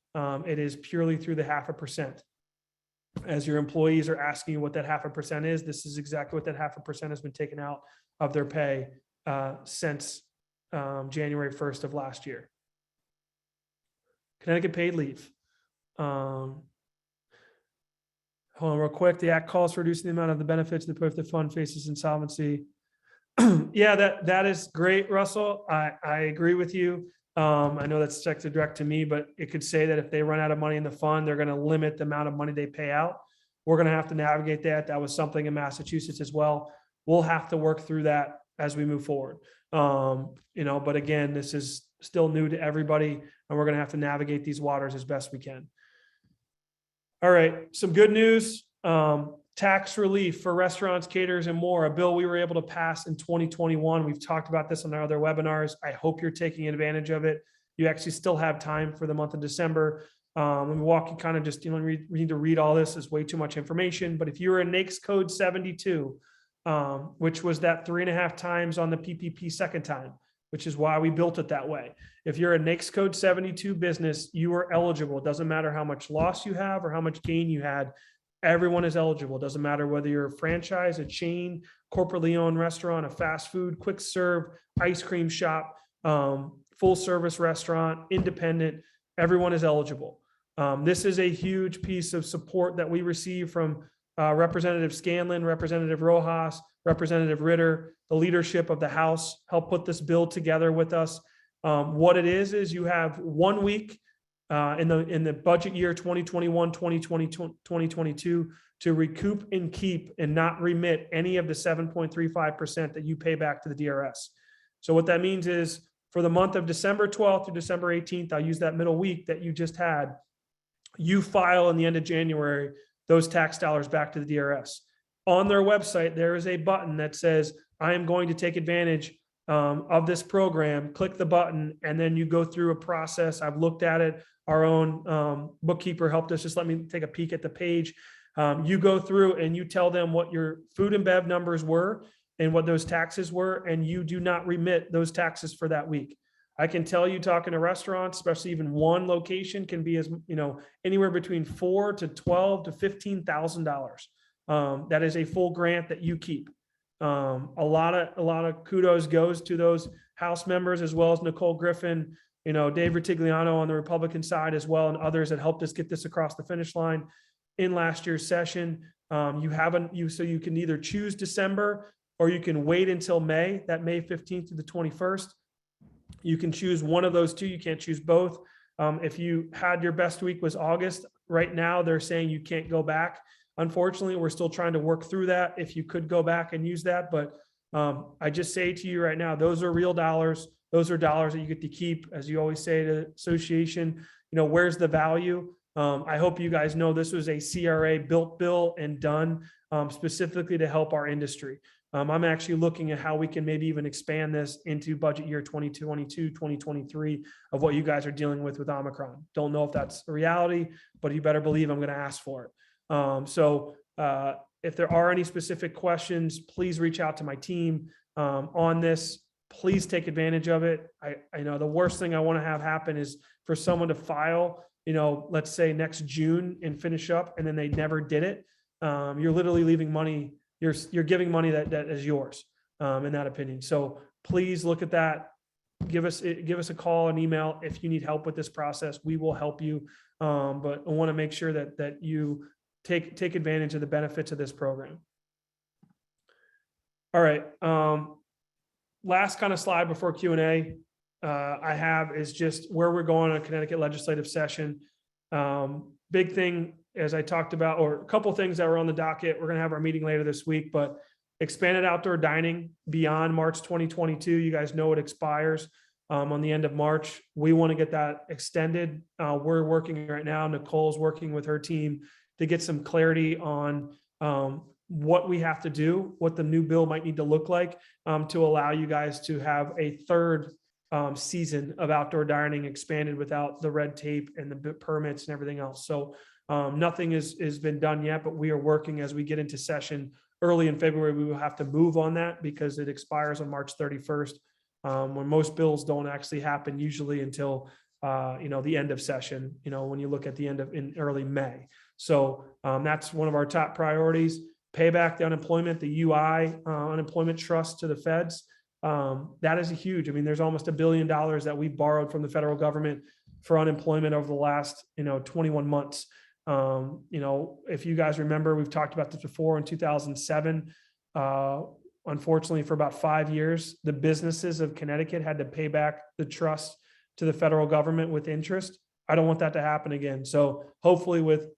It is purely through the 0.5%. As your employees are asking you what that 0.5% is, this is exactly what that 0.5% has been taken out of their pay since January 1st of last year. Connecticut paid leave. Hold on real quick. The act calls for reducing the amount of the benefits if the fund faces insolvency. Yeah, that is great, Russell. I agree with you. I know that's sector direct to me, but it could say that if they run out of money in the fund, they're going to limit the amount of money they pay out. We're going to have to navigate that. That was something in Massachusetts as well. We'll have to work through that as we move forward. But again, this is still new to everybody, and we're going to have to navigate these waters as best we can. All right, some good news. Tax relief for restaurants, caterers, and more, a bill we were able to pass in 2021. We've talked about this on our other webinars. I hope you're taking advantage of it. You actually still have time for the month of December. We walk you kind of just, we need to read all this. Is way too much information. But if you're in NAICS code 72, which was that 3.5 times on the PPP second time, which is why we built it that way. If you're a NAICS code 72 business, you are eligible. It doesn't matter how much loss you have or how much gain you had. Everyone is eligible. It doesn't matter whether you're a franchise, a chain, corporately owned restaurant, a fast food, quick serve, ice cream shop, full service restaurant, independent, everyone is eligible. This is a huge piece of support that we receive from Representative Scanlon, Representative Rojas, Representative Ritter, the leadership of the House helped put this bill together with us. What it is you have 1 week in the budget year 2021, 2020, 2022 to recoup and keep and not remit any of the 7.35% that you pay back to the DRS. So what that means is for the month of December 12th to December 18th, I'll use that middle week that you just had, you file in the end of January those tax dollars back to the DRS. On their website, there is a button that says, I am going to take advantage of this program. Click the button, and then you go through a process. I've looked at it. Our own bookkeeper helped us. Just let me take a peek at the page. You go through and you tell them what your food and bev numbers were and what those taxes were, and you do not remit those taxes for that week. I can tell you, talking to restaurants, especially even one location, can be as anywhere between $4,000 to $12,000 to $15,000. That is a full grant that you keep. A lot of kudos goes to those House members, as well as Nicole Griffin, Dave Ritigliano on the Republican side as well, and others that helped us get this across the finish line in last year's session. So you can either choose December or you can wait until May, that May 15th to the 21st. You can choose one of those two. You can't choose both. If you had your best week was August, right now they're saying you can't go back. Unfortunately, we're still trying to work through that. If you could go back and use that, but I just say to you right now, those are real dollars. Those are dollars that you get to keep. As you always say to the association, where's the value? I hope you guys know this was a CRA built bill and done specifically to help our industry. I'm actually looking at how we can maybe even expand this into budget year 2022, 2023 of what you guys are dealing with Omicron. Don't know if that's a reality, but you better believe I'm going to ask for it. So if there are any specific questions, please reach out to my team on this. Please take advantage of it. I know the worst thing I want to have happen is for someone to file, let's say next June and finish up, and then they never did it. You're literally leaving money. You're giving money that is yours, in that opinion. So please look at that. Give us a call, an email if you need help with this process. We will help you. But I want to make sure that you take advantage of the benefits of this program. All right. Last kind of slide before Q&A I have is just where we're going on a Connecticut legislative session. Big thing, as I talked about, or a couple of things that were on the docket. We're going to have our meeting later this week, but expanded outdoor dining beyond March 2022. You guys know it expires on the end of March. We want to get that extended. We're working right now. Nicole's working with her team to get some clarity on what we have to do, what the new bill might need to look like to allow you guys to have a third season of outdoor dining expanded without the red tape and the permits and everything else. So nothing has been done yet, but we are working as we get into session early in February. We will have to move on that because it expires on March 31st, when most bills don't actually happen usually until the end of session, when you look at the end of in early May. So that's one of our top priorities. Pay back the unemployment, the UI unemployment trust to the feds. That is a huge, there's almost $1 billion that we borrowed from the federal government for unemployment over the last, 21 months. If you guys remember, we've talked about this before. In 2007, unfortunately for about 5 years, the businesses of Connecticut had to pay back the trust to the federal government with interest. I don't want that to happen again. So hopefully with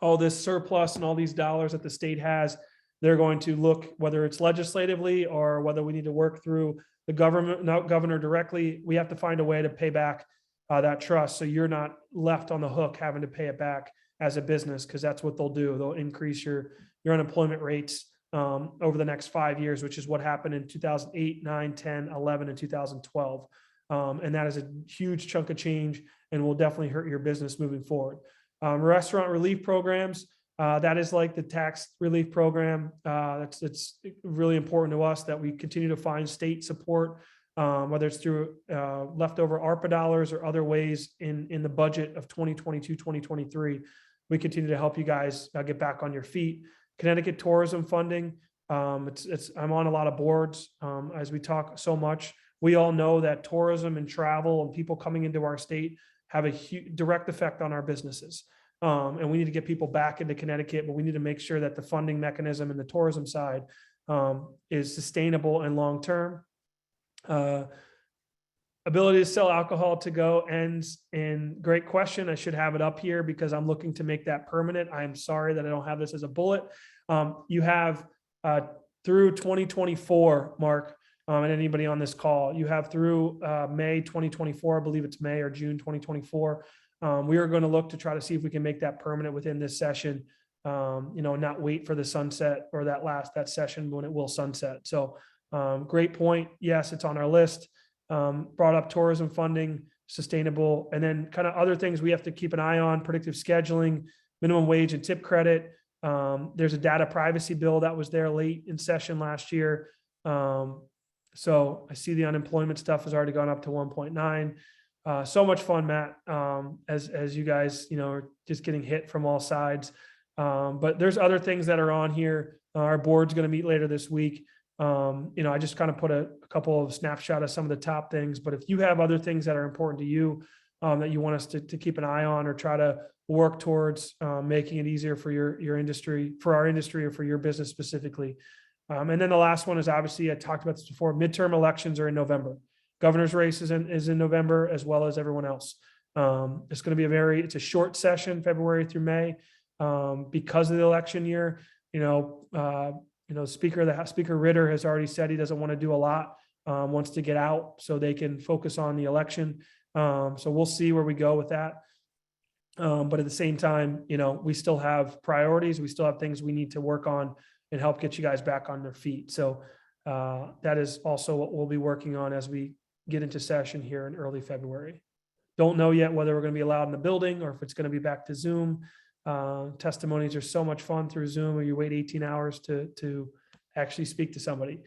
all this surplus and all these dollars that the state has, they're going to look, whether it's legislatively or whether we need to work through the governor directly, we have to find a way to pay back that trust. So you're not left on the hook having to pay it back as a business, because that's what they'll do. They'll increase your unemployment rates over the next 5 years, which is what happened in 2008, 9, 10, 11, and 2012. And that is a huge chunk of change and will definitely hurt your business moving forward. Restaurant relief programs, that is like the tax relief program. It's really important to us that we continue to find state support, whether it's through leftover ARPA dollars or other ways in the budget of 2022, 2023. We continue to help you guys get back on your feet. Connecticut tourism funding. I'm on a lot of boards as we talk so much. We all know that tourism and travel and people coming into our state have a huge direct effect on our businesses. And we need to get people back into Connecticut, but we need to make sure that the funding mechanism and the tourism side is sustainable and long-term. Ability to sell alcohol to go ends in, great question. I should have it up here because I'm looking to make that permanent. I'm sorry that I don't have this as a bullet. You have through 2024, Mark, and anybody on this call. You have through May 2024, I believe it's May or June 2024. We are going to look to try to see if we can make that permanent within this session, not wait for the sunset or that session when it will sunset. So great point. Yes, it's on our list. Brought up tourism funding, sustainable, and then kind of other things we have to keep an eye on: predictive scheduling, minimum wage and tip credit. There's a data privacy bill that was there late in session last year. So I see the unemployment stuff has already gone up to 1.9. So much fun, Matt, as you guys, are just getting hit from all sides. But there's other things that are on here. Our board's going to meet later this week. I just kind of put a couple of snapshot of some of the top things, but if you have other things that are important to you, that you want us to keep an eye on or try to work towards, making it easier for your industry, for our industry, or for your business specifically. And then the last one is, obviously, I talked about this before, midterm elections are in November. Governor's race is in November, as well as everyone else. It's going to be it's a short session, February through May, because of the election year. Speaker Ritter has already said he doesn't want to do a lot, wants to get out so they can focus on the election. So we'll see where we go with that. But at the same time, we still have priorities. We still have things we need to work on and help get you guys back on their feet. So that is also what we'll be working on as we get into session here in early February. Don't know yet whether we're going to be allowed in the building or if it's going to be back to Zoom. Testimonies are so much fun through Zoom, or you wait 18 hours to actually speak to somebody.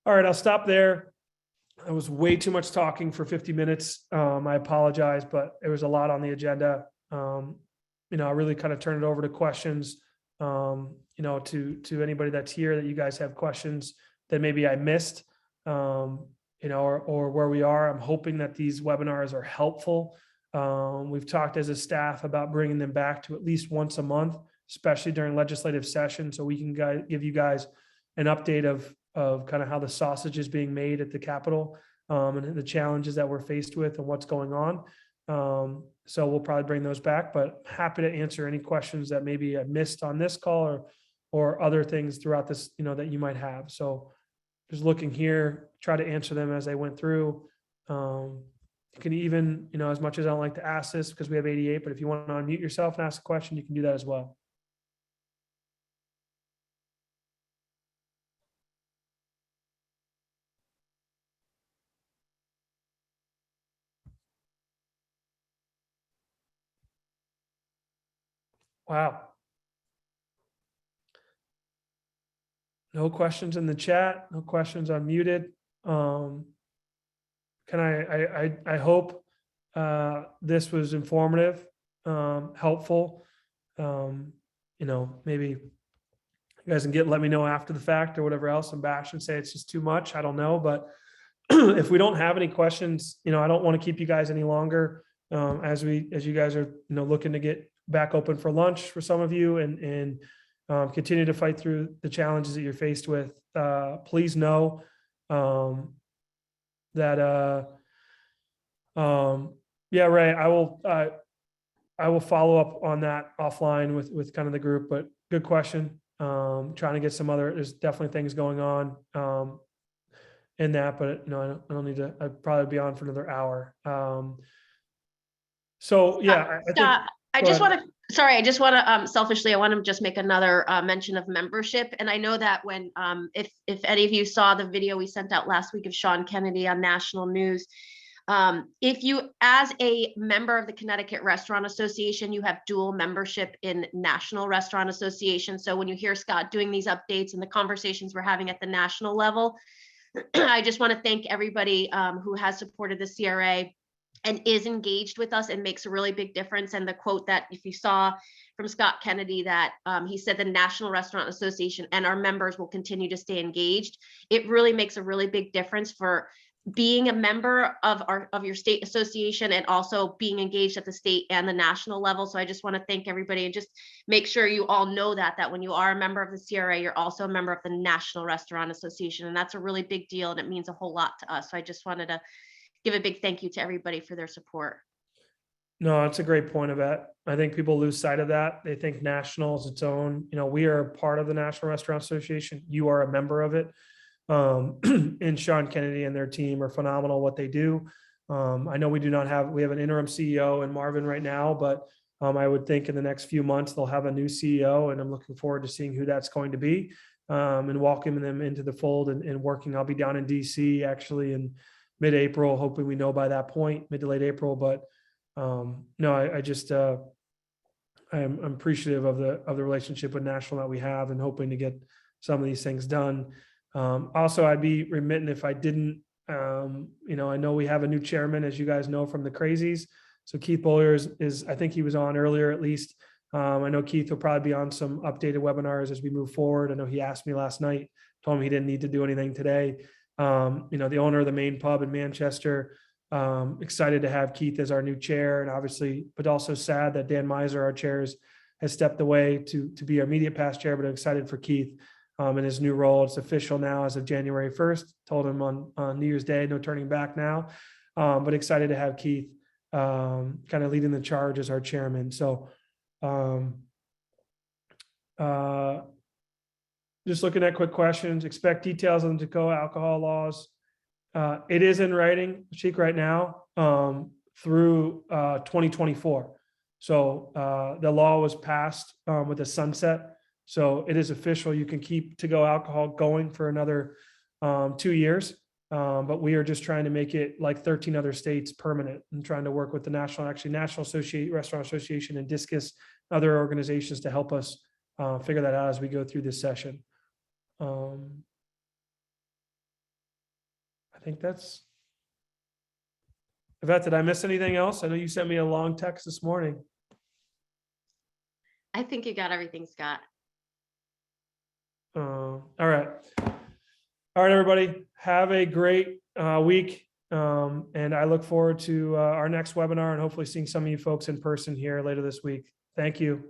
All right, I'll stop there. It was way too much talking for 50 minutes. I apologize, but there was a lot on the agenda. I really kind of turn it over to questions, to anybody that's here, that you guys have questions that maybe I missed, or where we are. I'm hoping that these webinars are helpful. We've talked as a staff about bringing them back to at least once a month, especially during legislative session, so we can give you guys an update of kind of how the sausage is being made at the Capitol, and the challenges that we're faced with and what's going on. So we'll probably bring those back, but happy to answer any questions that maybe I missed on this call or other things throughout this, that you might have. So just looking here, try to answer them as they went through. You can even, as much as I don't like to ask this because we have 88, but if you want to unmute yourself and ask a question, you can do that as well. Wow. No questions in the chat, no questions unmuted. I hope this was informative, helpful. Maybe you guys can let me know after the fact or whatever else, and bash and say it's just too much. I don't know, but if we don't have any questions, I don't want to keep you guys any longer, as you guys are, looking to get back open for lunch for some of you, and continue to fight through the challenges that you're faced with. Please know that Ray, I will follow up on that offline with kind of the group, but good question. Trying to get there's definitely things going on in that, but I don't need to. I'd probably be on for another hour. I just want to selfishly, I want to just make another mention of membership. And I know that when, if any of you saw the video we sent out last week of Sean Kennedy on national news, if you, as a member of the Connecticut Restaurant Association, you have dual membership in National Restaurant Association. So when you hear Scott doing these updates and the conversations we're having at the national level, I just want to thank everybody who has supported the CRA and is engaged with us and makes a really big difference. And the quote that, if you saw from Scott Kennedy, that he said the National Restaurant Association and our members will continue to stay engaged. It really makes a really big difference for being a member of your state association and also being engaged at the state and the national level. So I just want to thank everybody and just make sure you all know that when you are a member of the CRA, you're also a member of the National Restaurant Association. And that's a really big deal, and it means a whole lot to us. So I just wanted to give a big thank you to everybody for their support. No, it's a great point of that. I think people lose sight of that. They think national is its own. We are part of the National Restaurant Association. You are a member of it. And Sean Kennedy and their team are phenomenal what they do. I know we have an interim CEO in Marvin right now, but I would think in the next few months they'll have a new CEO, and I'm looking forward to seeing who that's going to be, and welcoming them into the fold and working. I'll be down in DC actually in mid-April, hoping we know by that point, mid to late April. But no, I just I'm appreciative of the relationship with National that we have, and hoping to get some of these things done. Also, I'd be remiss if I didn't. I know we have a new chairman, as you guys know, from the Crazies. So Keith Boyer is, I think he was on earlier at least. I know Keith will probably be on some updated webinars as we move forward. I know he asked me last night, told me he didn't need to do anything today. The owner of the main pub in Manchester, excited to have Keith as our new chair, and obviously, but also sad that Dan Miser, our chairs, has stepped away to be our immediate past chair, but I'm excited for Keith in his new role. It's official now as of January 1st. Told him on New Year's Day, no turning back now, but excited to have Keith kind of leading the charge as our chairman. So just looking at quick questions. Expect details on the Tacoma alcohol laws. It is in writing, Sheik, right now through 2024. So the law was passed with a sunset. So it is official. You can keep to-go alcohol going for another 2 years. But we are just trying to make it, like 13 other states, permanent, and National Restaurant Association and Discus, other organizations to help us figure that out as we go through this session. I think that's. Yvette, did I miss anything else? I know you sent me a long text this morning. I think you got everything, Scott. All right. All right, everybody. Have a great week. And I look forward to our next webinar and hopefully seeing some of you folks in person here later this week. Thank you.